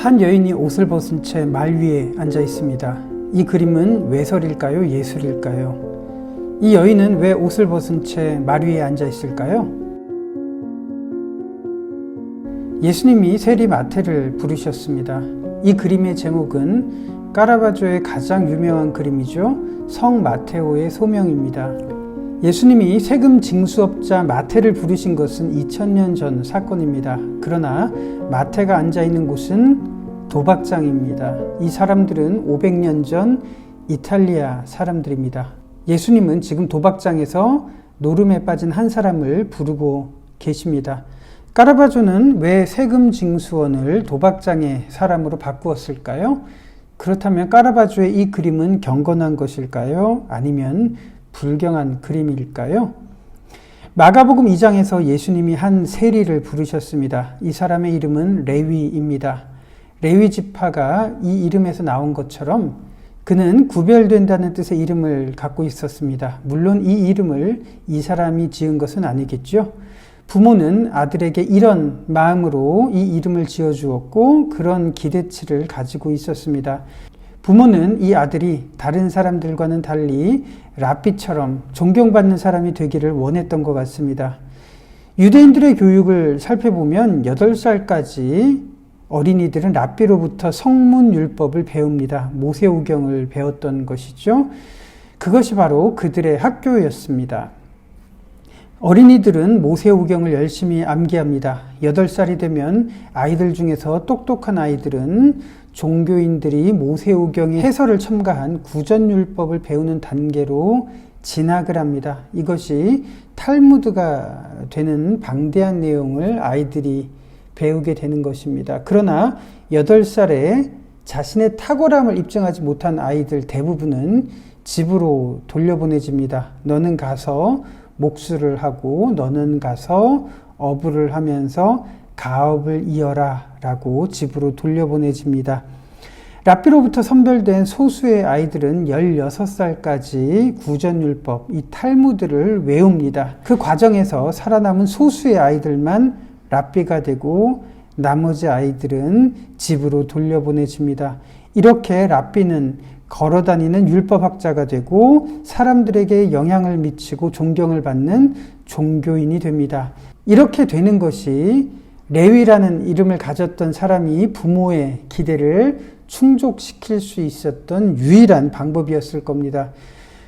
한 여인이 옷을 벗은 채 말 위에 앉아 있습니다. 이 그림은 외설일까요? 예술일까요? 이 여인은 왜 옷을 벗은 채 말 위에 앉아 있을까요? 예수님이 세리 마태를 부르셨습니다. 이 그림의 제목은 카라바조의 가장 유명한 그림이죠. 성 마테오의 소명입니다. 예수님이 세금 징수업자 마태를 부르신 것은 2000년 전 사건입니다. 그러나 마태가 앉아있는 곳은 도박장입니다. 이 사람들은 500년 전 이탈리아 사람들입니다. 예수님은 지금 도박장에서 노름에 빠진 한 사람을 부르고 계십니다. 카라바조는 왜 세금 징수원을 도박장의 사람으로 바꾸었을까요? 그렇다면 카라바조의 이 그림은 경건한 것일까요? 아니면 불경한 그림일까요? 마가복음 2장에서 예수님이 한 세리를 부르셨습니다. 이 사람의 이름은 레위입니다. 레위 지파가 이 이름에서 나온 것처럼 그는 구별된다는 뜻의 이름을 갖고 있었습니다. 물론 이 이름을 이 사람이 지은 것은 아니겠죠. 부모는 아들에게 이런 마음으로 이 이름을 지어주었고 그런 기대치를 가지고 있었습니다. 부모는 이 아들이 다른 사람들과는 달리 랍비처럼 존경받는 사람이 되기를 원했던 것 같습니다. 유대인들의 교육을 살펴보면 8살까지 어린이들은 랍비로부터 성문율법을 배웁니다. 모세오경을 배웠던 것이죠. 그것이 바로 그들의 학교였습니다. 어린이들은 모세오경을 열심히 암기합니다. 8살이 되면 아이들 중에서 똑똑한 아이들은 종교인들이 모세오경의 해설을 첨가한 구전율법을 배우는 단계로 진학을 합니다. 이것이 탈무드가 되는 방대한 내용을 아이들이 배우게 되는 것입니다. 그러나 8살에 자신의 탁월함을 입증하지 못한 아이들 대부분은 집으로 돌려보내집니다. 너는 가서 목수를 하고 너는 가서 어부를 하면서 가업을 이어라 라고 집으로 돌려보내집니다. 랍비로부터 선별된 소수의 아이들은 16살까지 구전율법, 이 탈무드를 외웁니다. 그 과정에서 살아남은 소수의 아이들만 랍비가 되고 나머지 아이들은 집으로 돌려보내집니다. 이렇게 랍비는 걸어다니는 율법학자가 되고 사람들에게 영향을 미치고 존경을 받는 종교인이 됩니다. 이렇게 되는 것이 레위라는 이름을 가졌던 사람이 부모의 기대를 충족시킬 수 있었던 유일한 방법이었을 겁니다.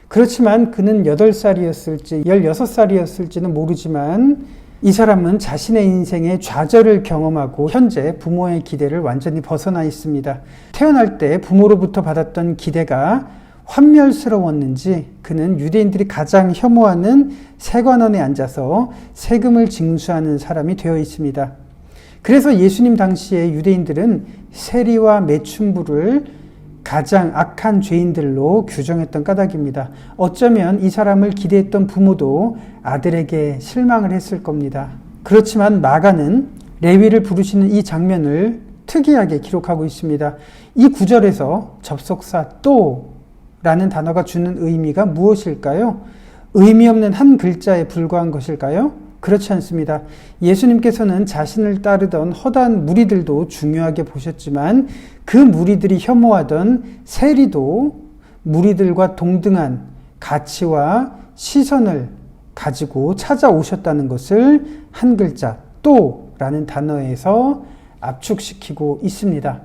그렇지만 그는 8살이었을지 16살이었을지는 모르지만 이 사람은 자신의 인생의 좌절을 경험하고 현재 부모의 기대를 완전히 벗어나 있습니다. 태어날 때 부모로부터 받았던 기대가 환멸스러웠는지 그는 유대인들이 가장 혐오하는 세관원에 앉아서 세금을 징수하는 사람이 되어 있습니다. 그래서 예수님 당시에 유대인들은 세리와 매춘부를 가장 악한 죄인들로 규정했던 까닭입니다. 어쩌면 이 사람을 기대했던 부모도 아들에게 실망을 했을 겁니다. 그렇지만 마가는 레위를 부르시는 이 장면을 특이하게 기록하고 있습니다. 이 구절에서 접속사 또라는 단어가 주는 의미가 무엇일까요? 의미 없는 한 글자에 불과한 것일까요? 그렇지 않습니다. 예수님께서는 자신을 따르던 허다한 무리들도 중요하게 보셨지만 그 무리들이 혐오하던 세리도 무리들과 동등한 가치와 시선을 가지고 찾아오셨다는 것을 한 글자 또라는 단어에서 압축시키고 있습니다.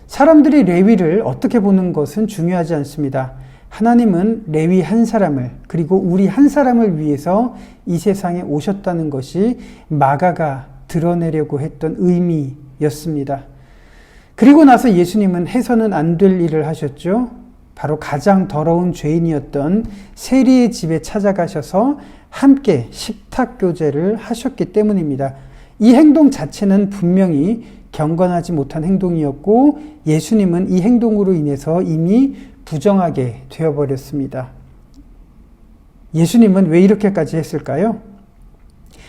사람들이 레위를 어떻게 보는 것은 중요하지 않습니다. 하나님은 레위 한 사람을 그리고 우리 한 사람을 위해서 이 세상에 오셨다는 것이 마가가 드러내려고 했던 의미였습니다. 그리고 나서 예수님은 해서는 안 될 일을 하셨죠. 바로 가장 더러운 죄인이었던 세리의 집에 찾아가셔서 함께 식탁교제를 하셨기 때문입니다. 이 행동 자체는 분명히 경건하지 못한 행동이었고 예수님은 이 행동으로 인해서 이미 부정하게 되어버렸습니다. 예수님은 왜 이렇게까지 했을까요?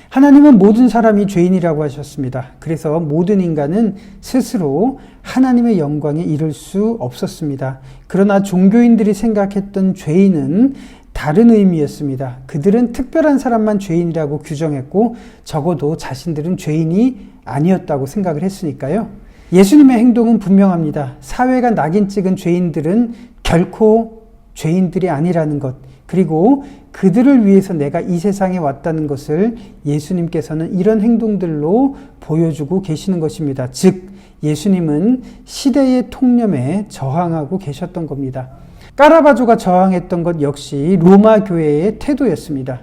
하나님은 모든 사람이 죄인이라고 하셨습니다. 그래서 모든 인간은 스스로 하나님의 영광에 이를 수 없었습니다. 그러나 종교인들이 생각했던 죄인은 다른 의미였습니다. 그들은 특별한 사람만 죄인이라고 규정했고 적어도 자신들은 죄인이 아니었다고 생각을 했으니까요. 예수님의 행동은 분명합니다. 사회가 낙인 찍은 죄인들은 결코 죄인들이 아니라는 것, 그리고 그들을 위해서 내가 이 세상에 왔다는 것을 예수님께서는 이런 행동들로 보여주고 계시는 것입니다. 즉, 예수님은 시대의 통념에 저항하고 계셨던 겁니다. 까라바조가 저항했던 것 역시 로마 교회의 태도였습니다.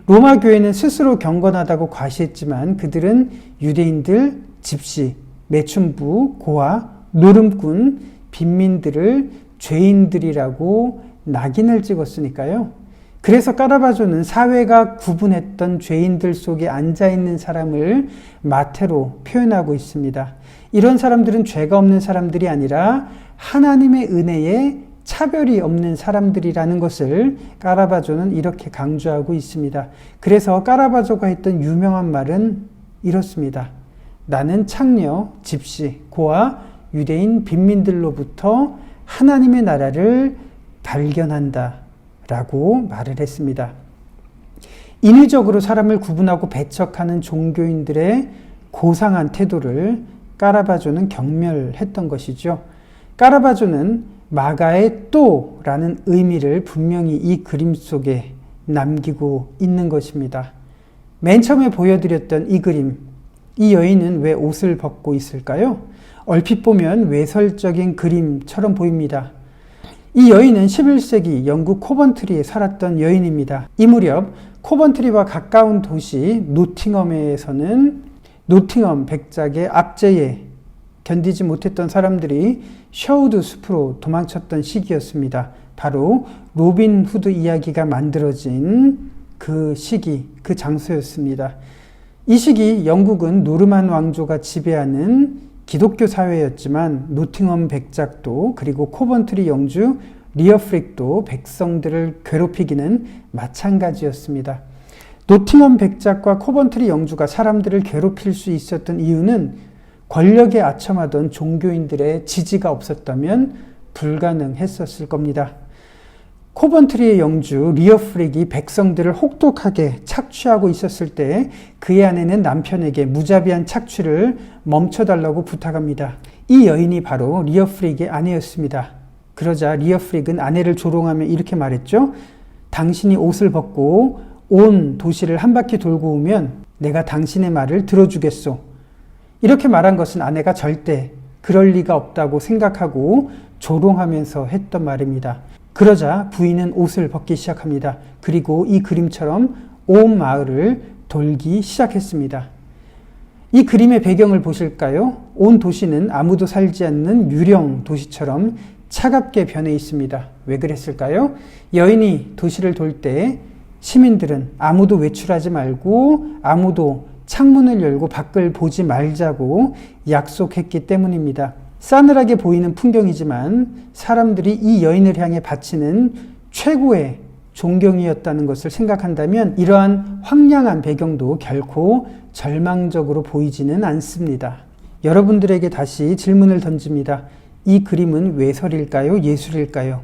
로마 교회는 스스로 경건하다고 과시했지만 그들은 유대인들, 집시, 매춘부, 고아, 노름꾼, 빈민들을 죄인들이라고 낙인을 찍었으니까요. 그래서 까라바조는 사회가 구분했던 죄인들 속에 앉아있는 사람을 마태로 표현하고 있습니다. 이런 사람들은 죄가 없는 사람들이 아니라 하나님의 은혜에 차별이 없는 사람들이라는 것을 까라바조는 이렇게 강조하고 있습니다. 그래서 까라바조가 했던 유명한 말은 이렇습니다. 나는 창녀, 집시, 고아, 유대인, 빈민들로부터 하나님의 나라를 발견한다 라고 말을 했습니다. 인위적으로 사람을 구분하고 배척하는 종교인들의 고상한 태도를 까라바조는 경멸했던 것이죠. 까라바조는 마가의 또라는 의미를 분명히 이 그림 속에 남기고 있는 것입니다. 맨 처음에 보여드렸던 이 그림, 이 여인은 왜 옷을 벗고 있을까요? 얼핏 보면 외설적인 그림처럼 보입니다. 이 여인은 11세기 영국 코번트리에 살았던 여인입니다. 이 무렵 코번트리와 가까운 도시 노팅엄에서는 노팅엄 백작의 압제에 견디지 못했던 사람들이 셔우드 숲으로 도망쳤던 시기였습니다. 바로 로빈 후드 이야기가 만들어진 그 시기, 그 장소였습니다. 이 시기 영국은 노르만 왕조가 지배하는 기독교 사회였지만 노팅엄 백작도 그리고 코번트리 영주 리어프릭도 백성들을 괴롭히기는 마찬가지였습니다. 노팅엄 백작과 코번트리 영주가 사람들을 괴롭힐 수 있었던 이유는 권력에 아첨하던 종교인들의 지지가 없었다면 불가능했었을 겁니다. 코번트리의 영주 리어프릭이 백성들을 혹독하게 착취하고 있었을 때 그의 아내는 남편에게 무자비한 착취를 멈춰달라고 부탁합니다. 이 여인이 바로 리어프릭의 아내였습니다. 그러자 리어프릭은 아내를 조롱하며 이렇게 말했죠. 당신이 옷을 벗고 온 도시를 한 바퀴 돌고 오면 내가 당신의 말을 들어주겠소. 이렇게 말한 것은 아내가 절대 그럴 리가 없다고 생각하고 조롱하면서 했던 말입니다. 그러자 부인은 옷을 벗기 시작합니다. 그리고 이 그림처럼 온 마을을 돌기 시작했습니다. 이 그림의 배경을 보실까요? 온 도시는 아무도 살지 않는 유령 도시처럼 차갑게 변해 있습니다. 왜 그랬을까요? 여인이 도시를 돌 때 시민들은 아무도 외출하지 말고 아무도 창문을 열고 밖을 보지 말자고 약속했기 때문입니다. 싸늘하게 보이는 풍경이지만 사람들이 이 여인을 향해 바치는 최고의 존경이었다는 것을 생각한다면 이러한 황량한 배경도 결코 절망적으로 보이지는 않습니다. 여러분들에게 다시 질문을 던집니다. 이 그림은 외설일까요? 예술일까요?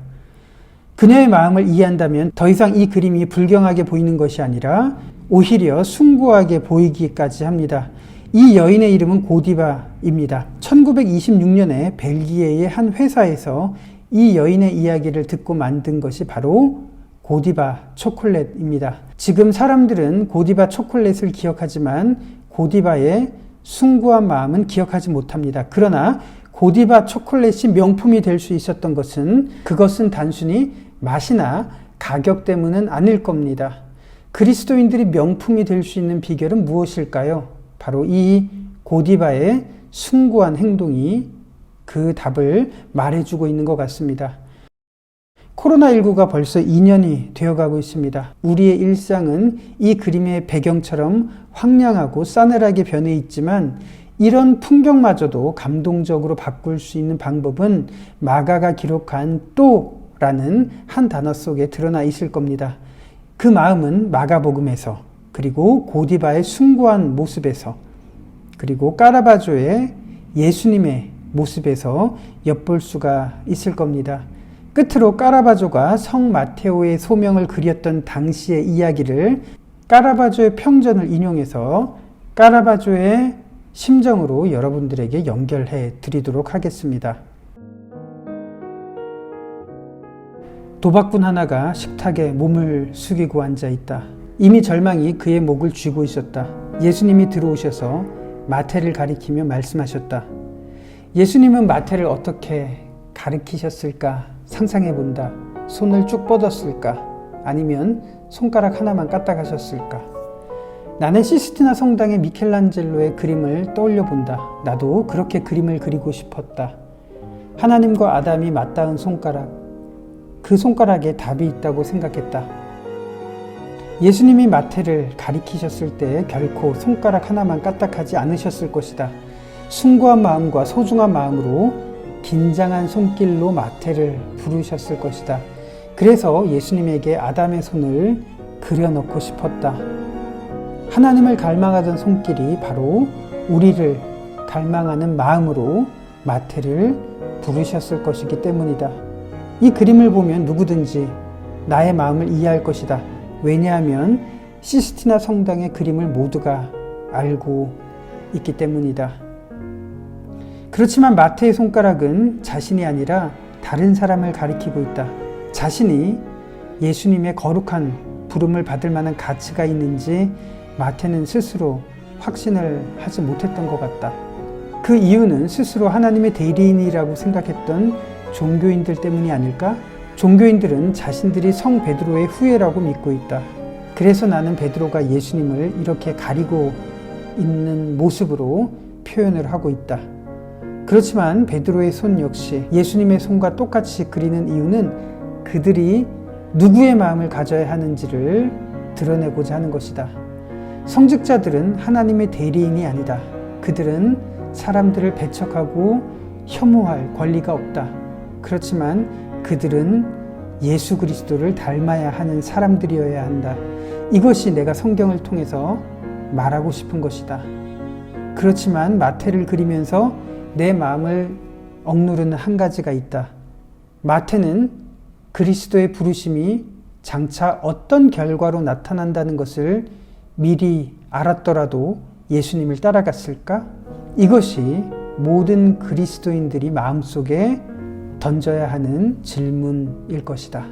그녀의 마음을 이해한다면 더 이상 이 그림이 불경하게 보이는 것이 아니라 오히려 숭고하게 보이기까지 합니다. 이 여인의 이름은 고디바입니다. 1926년에 벨기에의 한 회사에서 이 여인의 이야기를 듣고 만든 것이 바로 고디바 초콜릿입니다. 지금 사람들은 고디바 초콜릿을 기억하지만 고디바의 숭고한 마음은 기억하지 못합니다. 그러나 고디바 초콜릿이 명품이 될 수 있었던 것은 그것은 단순히 맛이나 가격 때문은 아닐 겁니다. 그리스도인들이 명품이 될 수 있는 비결은 무엇일까요? 바로 이 고디바의 숭고한 행동이 그 답을 말해주고 있는 것 같습니다. 코로나19가 벌써 2년이 되어가고 있습니다. 우리의 일상은 이 그림의 배경처럼 황량하고 싸늘하게 변해 있지만 이런 풍경마저도 감동적으로 바꿀 수 있는 방법은 마가가 기록한 또라는 한 단어 속에 드러나 있을 겁니다. 그 마음은 마가복음에서 그리고 고디바의 숭고한 모습에서 그리고 까라바조의 예수님의 모습에서 엿볼 수가 있을 겁니다. 끝으로 까라바조가 성 마테오의 소명을 그렸던 당시의 이야기를 까라바조의 평전을 인용해서 까라바조의 심정으로 여러분들에게 연결해 드리도록 하겠습니다. 도박꾼 하나가 식탁에 몸을 숙이고 앉아 있다. 이미 절망이 그의 목을 쥐고 있었다. 예수님이 들어오셔서 마태를 가리키며 말씀하셨다. 예수님은 마태를 어떻게 가리키셨을까 상상해 본다. 손을 쭉 뻗었을까? 아니면 손가락 하나만 까딱하셨을까? 나는 시스티나 성당의 미켈란젤로의 그림을 떠올려 본다. 나도 그렇게 그림을 그리고 싶었다. 하나님과 아담이 맞닿은 손가락, 그 손가락에 답이 있다고 생각했다. 예수님이 마태를 가리키셨을 때 결코 손가락 하나만 까딱하지 않으셨을 것이다. 숭고한 마음과 소중한 마음으로 긴장한 손길로 마태를 부르셨을 것이다. 그래서 예수님에게 아담의 손을 그려넣고 싶었다. 하나님을 갈망하던 손길이 바로 우리를 갈망하는 마음으로 마태를 부르셨을 것이기 때문이다. 이 그림을 보면 누구든지 나의 마음을 이해할 것이다. 왜냐하면 시스티나 성당의 그림을 모두가 알고 있기 때문이다. 그렇지만 마태의 손가락은 자신이 아니라 다른 사람을 가리키고 있다. 자신이 예수님의 거룩한 부름을 받을 만한 가치가 있는지 마태는 스스로 확신을 하지 못했던 것 같다. 그 이유는 스스로 하나님의 대리인이라고 생각했던 종교인들 때문이 아닐까? 종교인들은 자신들이 성 베드로의 후예라고 믿고 있다. 그래서 나는 베드로가 예수님을 이렇게 가리고 있는 모습으로 표현을 하고 있다. 그렇지만 베드로의 손 역시 예수님의 손과 똑같이 그리는 이유는 그들이 누구의 마음을 가져야 하는지를 드러내고자 하는 것이다. 성직자들은 하나님의 대리인이 아니다. 그들은 사람들을 배척하고 혐오할 권리가 없다. 그렇지만 그들은 예수 그리스도를 닮아야 하는 사람들이어야 한다. 이것이 내가 성경을 통해서 말하고 싶은 것이다. 그렇지만 마태를 그리면서 내 마음을 억누르는 한 가지가 있다. 마태는 그리스도의 부르심이 장차 어떤 결과로 나타난다는 것을 미리 알았더라도 예수님을 따라갔을까? 이것이 모든 그리스도인들이 마음속에 던져야 하는 질문일 것이다.